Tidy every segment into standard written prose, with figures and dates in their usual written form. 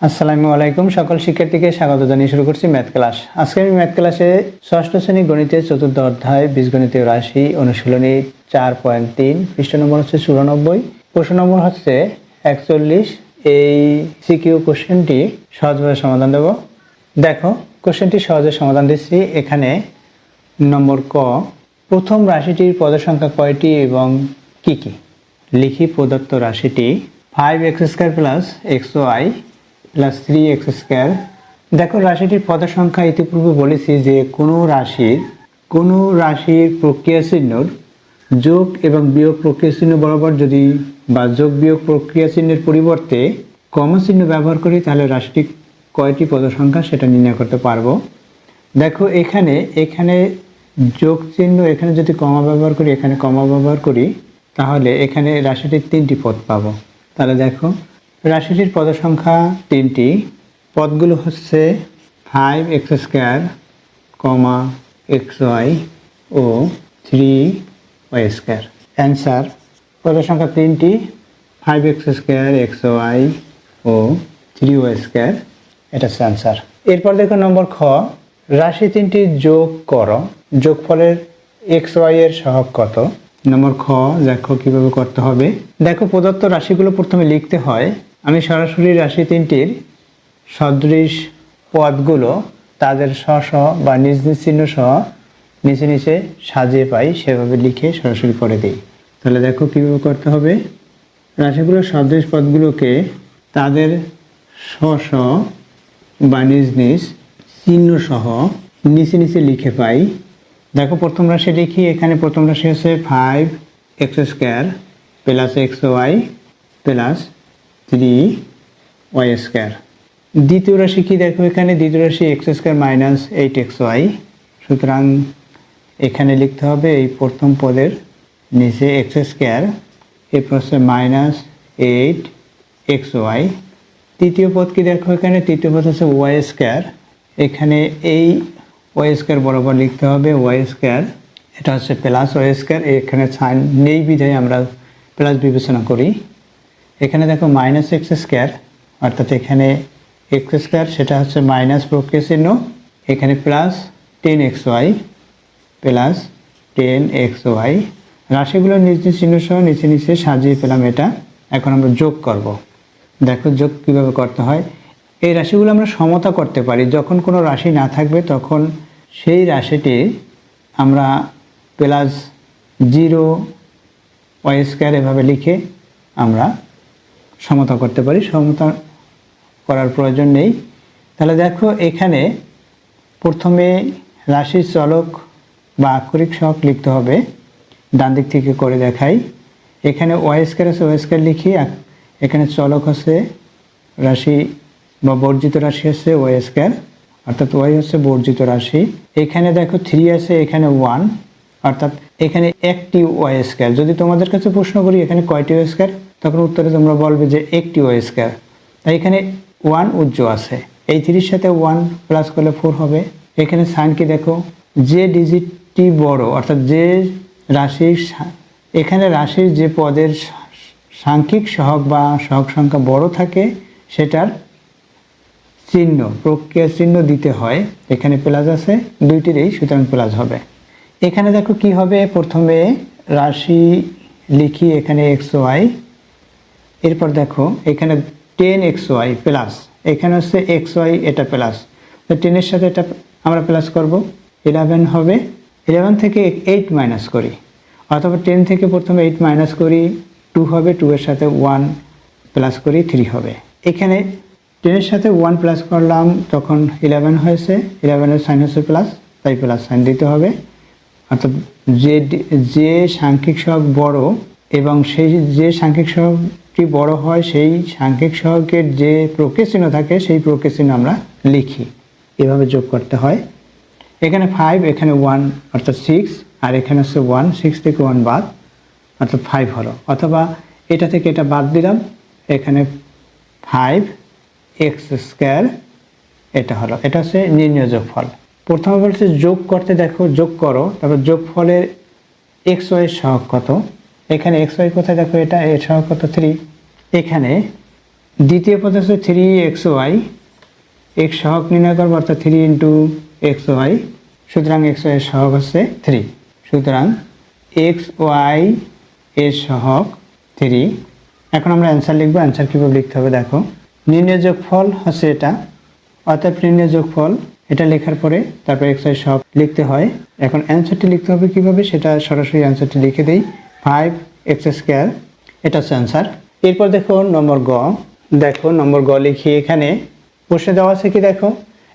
আসসালামু আলাইকুম সকল শিক্ষার্থীকে স্বাগত জানিয়ে শুরু করছি ম্যাথ ক্লাস। আজকে আমি ম্যাথ ক্লাসে ষষ্ঠ শ্রেণী গণিতের চতুর্থ অধ্যায় বীজগণিতীয় রাশি অনুশীলনী 4.3 পৃষ্ঠ নম্বর হচ্ছে 94, প্রশ্ন নম্বর হচ্ছে 41। এই সিকিউ কোশ্চেনটি সহজভাবে সমাধান দেব। দেখো কোশ্চেনটি সহজে সমাধান দিচ্ছি। এখানে নম্বর ক, প্রথম রাশিটির পদ সংখ্যা কয়টি এবং কি কি? লিখি প্রদত্ত রাশিটি 5x² plus xy plus 3x²। দেখো রাশিটির পদ সংখ্যা ইতিপূর্বে বলেছি যে কোনো রাশির প্রক্রিয়া চিহ্নর যোগ এবং বিয়োগ প্রক্রিয়া চিহ্ন বরাবর যদি বা যোগ বিয়োগ প্রক্রিয়া চিহ্নের পরিবর্তে কমা চিহ্ন ব্যবহার করি তাহলে রাশিটি কয়টি পদ সংখ্যা সেটা নির্ণয় করতে পারবো। দেখো এখানে যোগ চিহ্ন, এখানে যদি কমা ব্যবহার করি, এখানে কমা ব্যবহার করি, তাহলে এখানে রাশিটির 3টি পদ পাবো। তাহলে দেখো রাশিটির পদ সংখ্যা 3টি। পদগুলো হচ্ছে 5x², xy ও 3y²। অ্যান্সার পদ সংখ্যা 3টি, 5x², xy ও 3y²। এটা হচ্ছে অ্যান্সার। এরপর দেখো নম্বর খ, রাশি 3টি যোগ করো, যোগফলের xy এর সহগ কত? নম্বর খ, দেখো কিভাবে করতে হবে। দেখো প্রদত্ত রাশিগুলো প্রথমে লিখতে হয়। আমি সরাসরি রাশি 3টির সদৃশ পদগুলো তাদের স্ব বা নিজ নিজ চিহ্ন সহ নিচে নিচে সাজিয়ে পাই, সেভাবে লিখে সরাসরি করে দিই। তাহলে দেখো কিভাবে করতে হবে। রাশিগুলোর সদৃশ পদগুলোকে তাদের স্ব বা নিজ নিজ চিহ্ন সহ নিচে নিচে লিখে পাই। দেখো প্রথম রাশি লিখি। এখানে প্রথম রাশি হচ্ছে 5x² plus xy plus 3y²। দ্বিতীয় রাশি কি? দেখো এখানে দ্বিতীয় রাশি x² মাইনাস 8xy। সুতরাং এখানে লিখতে হবে এই প্রথম পদের নিচে x², এরপর হচ্ছে মাইনাস 8xy। তৃতীয় পদ কি? দেখো এখানে তৃতীয় পদ হচ্ছে y²। এখানে এই y² বরাবর লিখতে হবে y², এটা হচ্ছে প্লাস y²। এখানে সাইন নেই বিধায় আমরা প্লাস বিবেচনা করি। এখানে দেখো মাইনাস x², অর্থাৎ এখানে x² সেটা হচ্ছে মাইনাস প্রক্রিয়া চিহ্ন, এখানে প্লাস 10xy প্লাস 10xy। রাশিগুলো নিজ নিজ চিহ্ন সহ নিচে নিচে সাজিয়ে পেলাম এটা। এখন আমরা যোগ করব। দেখো যোগ কিভাবে করতে হয়। এই রাশিগুলো আমরা সমতা করতে পারি। যখন কোনো রাশি না থাকবে তখন সেই রাশিটি আমরা প্লাস 0y² এভাবে লিখে আমরা সমতা করতে পারি। সমতা করার প্রয়োজন নেই। তাহলে দেখো এখানে প্রথমে রাশির চলক বা আক্ষরিক সহগ লিখতে হবে। ডান দিক থেকে করে দেখাই। এখানে y² আছে, y² লিখি। এখানে চলক হচ্ছে রাশি বা বর্জিত রাশি হচ্ছে y², অর্থাৎ y হচ্ছে বর্জিত রাশি। এখানে দেখো 3 আছে, এখানে 1, অর্থাৎ এখানে একটি y²। যদি তোমাদের কাছে প্রশ্ন করি এখানে কয়টি y², তখন উত্তরে তোমরা বলবে যে একটি y²। তাই এখানে 1 উজ্জ্ব আছে। এই 3-এর সাথে 1 প্লাস করলে 4 হবে। এখানে সাইন কি? দেখো যে ডিজিটটি বড়, অর্থাৎ যে রাশির, এখানে রাশির যে পদের সাংখ্যিক সহগ বা সহগ সংখ্যা বড় থাকে সেটার চিহ্ন, প্রক্রিয়া চিহ্ন দিতে হয়। এখানে প্লাস আছে দুইটিরই, সুতরাং প্লাস হবে। এখানে দেখো কি হবে। প্রথমে রাশি লিখি এখানে xy, এরপর দেখো এখানে 10xy প্লাস, এখানে হচ্ছে xy, এটা প্লাস, 10-এর সাথে এটা আমরা প্লাস করব, 11 হবে। 11 থেকে 8 মাইনাস করি, অথবা 10 থেকে প্রথমে 8 মাইনাস করি, 2 হবে, 2-এর সাথে 1 প্লাস করি, 3 হবে। এখানে 10-এর সাথে 1 প্লাস করলাম, তখন 11 হয়েছে। 11-এর সাইন হচ্ছে প্লাস, তাই প্লাস সাইন দিতে হবে। অর্থাৎ যে সাংখ্যিক সহগ বড় এবং সেই যে সাংখ্যিক সহগটি বড় হয় সেই সাংখ্যিক সহগের যে প্রক্রিয়া চিহ্ন থাকে সেই প্রক্রিয়া চিহ্ন আমরা লিখি। এভাবে যোগ করতে হয়। এখানে 5, এখানে 1, অর্থাৎ 6, আর এখানে হচ্ছে 1, 6 থেকে 1 বাদ, অর্থাৎ 5 হলো। অথবা এটা থেকে এটা বাদ দিলাম, এখানে 5x², এটা হলো। এটা হচ্ছে নির্ণয় যোগফল। প্রথমে বলছে যোগ করতে। দেখো যোগ করো, তারপর যোগফলের xy এর সহগ কত। এখানে xy কোথায়? দেখো এটা এর সহগ কত? 3। এখানে দ্বিতীয় পদ হচ্ছে 3xy, এক্স সহগ নির্ণয় করবো অর্থাৎ 3 ইন্টু এক্স ওয়াই, সুতরাং এক্স ওয়াই এর সহগ হচ্ছে 3, সুতরাং এক্স ওয়াই এর সহগ 3। এখন আমরা অ্যান্সার লিখবো। অ্যান্সার কীভাবে লিখতে হবে দেখো, নির্ণয় যোগফল হচ্ছে এটা, অর্থাৎ নির্ণয় যোগফল এটা লেখার পরে তারপর এক্স ওয়াই সহগ লিখতে হয়। এখন অ্যান্সারটি লিখতে হবে কীভাবে সেটা সরাসরি অ্যান্সারটি লিখে দিই, 5x², এটা হচ্ছে অ্যান্সার। এরপর দেখো নম্বর গ, দেখো নম্বর গ লিখি। এখানে প্রশ্নে দেওয়া আছে কি দেখো,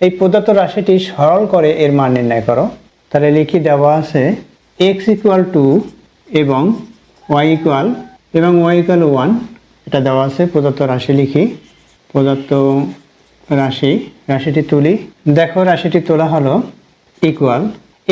এই প্রদত্ত রাশিটি সরল করে এর মান নির্ণয় করো। তাহলে লিখি, দেওয়া আছে x = 2 এবং y = 1, এটা দেওয়া আছে প্রদত্ত রাশি। লিখি প্রদত্ত রাশিটি তুলি। দেখো রাশিটি তোলা হলো ইকুয়াল,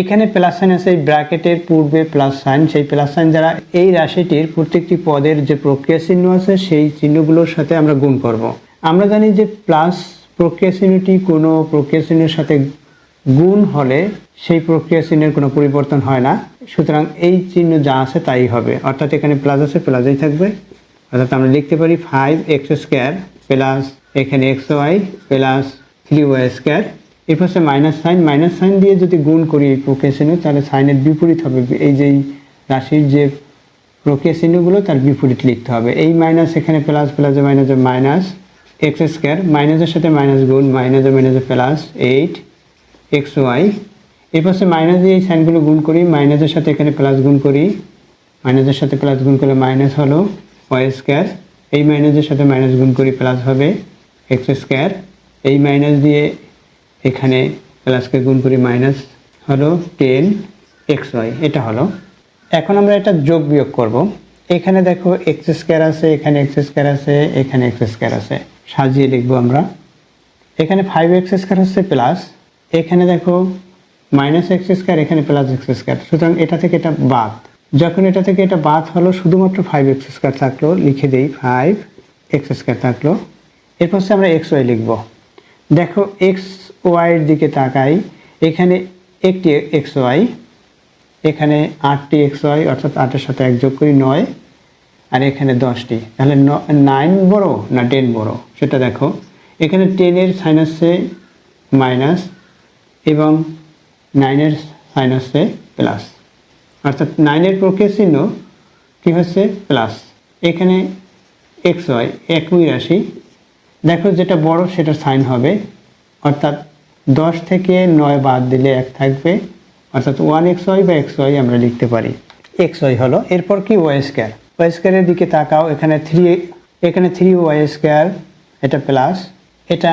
এখানে প্লাস সাইন আছে, এই ব্র্যাকেটের পূর্বে প্লাস সাইন, সেই প্লাস সাইন দ্বারা এই রাশিটির প্রত্যেকটি পদের যে প্রক্রিয়া চিহ্ন আছে সেই চিহ্নগুলোর সাথে আমরা গুণ করব। আমরা জানি যে প্লাস প্রক্রিয়া চিহ্নটি কোনো প্রক্রিয়া চিহ্নের সাথে গুণ হলে সেই প্রক্রিয়া চিহ্নের কোনো পরিবর্তন হয় না, সুতরাং এই চিহ্ন যা আছে তাই হবে, অর্থাৎ এখানে প্লাস আছে প্লাসই থাকবে। অর্থাৎ আমরা লিখতে পারি 5x² প্লাস এখানে xy প্লাস 3y²। এরপর হচ্ছে মাইনাস সাইন দিয়ে যদি গুণ করি এই প্রক্রিয়া চিহ্ন, তাহলে সাইনের বিপরীত হবে, এই যে রাশির যে প্রক্রিয়া চিহ্নগুলো তার বিপরীত লিখতে হবে। এই মাইনাস এখানে প্লাস, প্লাসে মাইনাসে মাইনাস x², মাইনাসের সাথে মাইনাস গুণ, মাইনাসে প্লাস 8xy। এরপর হচ্ছে মাইনাস দিয়ে এই সাইনগুলো গুণ করি, মাইনাসের সাথে এখানে প্লাস গুণ করি, মাইনাসের সাথে প্লাস গুণ করলে মাইনাস হলো y², এই মাইনাসের সাথে মাইনাস গুণ করি প্লাস হবে x², এই মাইনাস দিয়ে এখানে প্লাসকে গুণ করি মাইনাস হলো 10xy, এটা হলো। এখন আমরা এটা যোগ বিয়োগ করব। এখানে দেখো x² আছে, এখানে x² আছে, এখানে x² আছে, সাজিয়ে লিখবো আমরা। এখানে 5x² হচ্ছে প্লাস, এখানে দেখো মাইনাস x², এখানে প্লাস x², সুতরাং এটা থেকে এটা বাদ। যখন এটা থেকে এটা বাদ হলো শুধুমাত্র 5x² থাকলো, লিখে দিই 5x² থাকলো। এরপর হচ্ছে আমরা xy লিখব। দেখো xy এর দিকে তাকাই, এখানে একটি xy, এখানে 8টি xy, অর্থাৎ 8-এর সাথে 1 যোগ করি 9, আর এখানে 10টি, তাহলে 9 বড় না 10 বড় সেটা দেখো। এখানে 10-এর সাইন হচ্ছে মাইনাস এবং 9-এর সাইন হচ্ছে প্লাস, অর্থাৎ 9-এর প্রক্রিয়া চিহ্ন কী হচ্ছে প্লাস। এখানে xy একই রাশি, দেখো যেটা বড় সেটা সাইন হবে, অর্থাৎ 10 থেকে 9 বাদ দিলে 1 থাকবে, অর্থাৎ 1xy বা xy আমরা লিখতে পারি, xy হলো। এরপর কি y² এর দিকে তাকাও, এখানে 3y², এটা প্লাস, এটা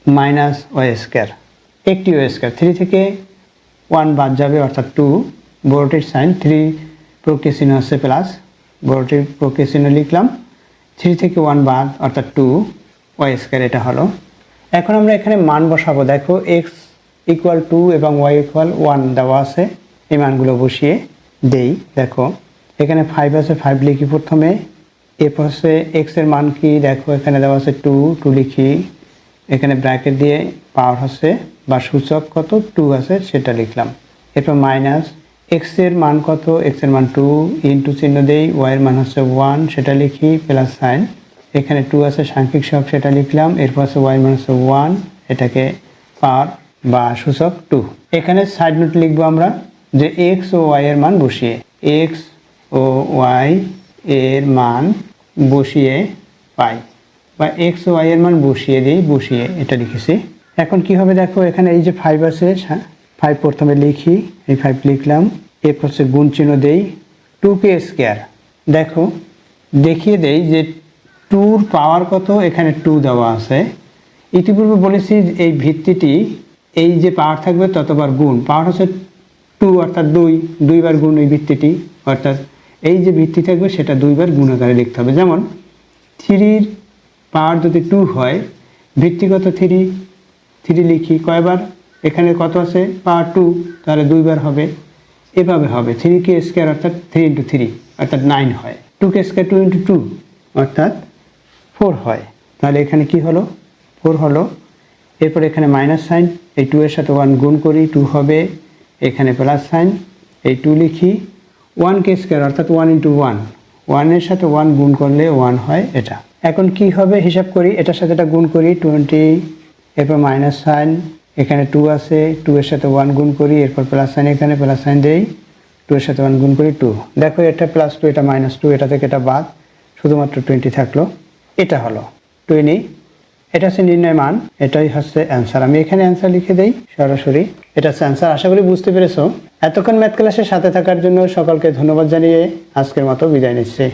মাইনাস y², একটি y², 3 থেকে 1 বাদ যাবে অর্থাৎ 2, বড়টির সাইন 3 প্রক্রিয়া চিহ্ন হচ্ছে প্লাস, বড়টির প্রক্রিয়া চিহ্ন লিখলাম, 3 থেকে 1 বাদ অর্থাৎ 2y², এটা হলো। এখন আমরা এখানে মান বসাবো। দেখো x = 2 এবং y = 1 দেওয়া আছে, এই মানগুলো বসিয়ে দেই। দেখো এখানে 5 আছে, 5 লিখি প্রথমে। এরপর হচ্ছে x এর মান কি, দেখো এখানে দেওয়া আছে 2 লিখি, এখানে ব্র্যাকেট দিয়ে পাওয়ার হচ্ছে বা সূচক কত 2 আছে সেটা লিখলাম। এরপর মাইনাস x এর মান কত, x এর মান 2, ইন্টু চিহ্ন দেই, y এর মান হচ্ছে 1 সেটা লিখি, প্লাস সাইন, এখানে 2 আছে সাংখ্যিক সহগ সেটা লিখলাম, এরপর হচ্ছে y এর মান হচ্ছে 1, এটাকে পাওয়ার বা সূচক 2। এখানে সাইড নোট লিখবো আমরা যে x ও y এর মান বসিয়ে, x ও y এর মান বসিয়ে পাই, বা x ও y এর মান বসিয়ে দিই, বসিয়ে এটা লিখেছি। এখন কি হবে দেখো, এখানে এই যে 5 আছে, 5 প্রথমে লিখি, এই 5 লিখলাম, এরপর হচ্ছে গুণ চিহ্ন দেই, 2k²। দেখো দেখিয়ে দেই যে 2-র পাওয়ার কত, এখানে 2 দেওয়া আছে। ইতিপূর্বে বলেছি এই ভিত্তিটি, এই যে পাওয়ার থাকবে ততবার গুণ, পাওয়ার হচ্ছে 2 অর্থাৎ 2 বার গুণ এই ভিত্তিটি, অর্থাৎ এই যে ভিত্তি থাকবে সেটা 2 বার গুণ আকারে লিখতে হবে। যেমন 3-র পাওয়ার যদি 2 হয়, ভিত্তিগত 3 লিখি কয়বার, এখানে কত আছে পাওয়ার 2, তাহলে 2 বার হবে, এভাবে হবে। 3k² অর্থাৎ 3 × 3 অর্থাৎ 9 হয়, 2k² 2 × 2 অর্থাৎ 4 হয়, তাহলে এখানে কি হলো 4 হলো। এরপর এখানে মাইনাস সাইন, এই 2 এর সাথে 1 গুণ করি 2 হবে, এখানে প্লাস সাইন, এই 2 লিখি, 1k² অর্থাৎ 1 × 1, 1 এর সাথে 1 গুণ করলে 1 হয় এটা। এখন কি হবে হিসাব করি, এটার সাথে এটা গুণ করি 20, এরপর মাইনাস সাইন, এখানে 2 আছে, 2 এর সাথে 1 গুণ করি, এরপর প্লাস সাইন, এখানে প্লাস সাইন দেই, 2 এর সাথে 1 গুণ করি 2। দেখো এটা +2 এটা -2, এটা থেকে এটা বাদ, শুধুমাত্র 20 থাকলো। এটা হলো 20, এটা হচ্ছে নির্ণয় মান, এটাই হচ্ছে অ্যান্সার। আমি এখানে অ্যান্সার লিখে দেই সরাসরি, এটা হচ্ছে অ্যান্সার। আশা করি বুঝতে পেরেছো। এতক্ষণ ম্যাথ ক্লাসের সাথে থাকার জন্য সকলকে ধন্যবাদ জানিয়ে আজকের মতো বিদায় নিচ্ছি।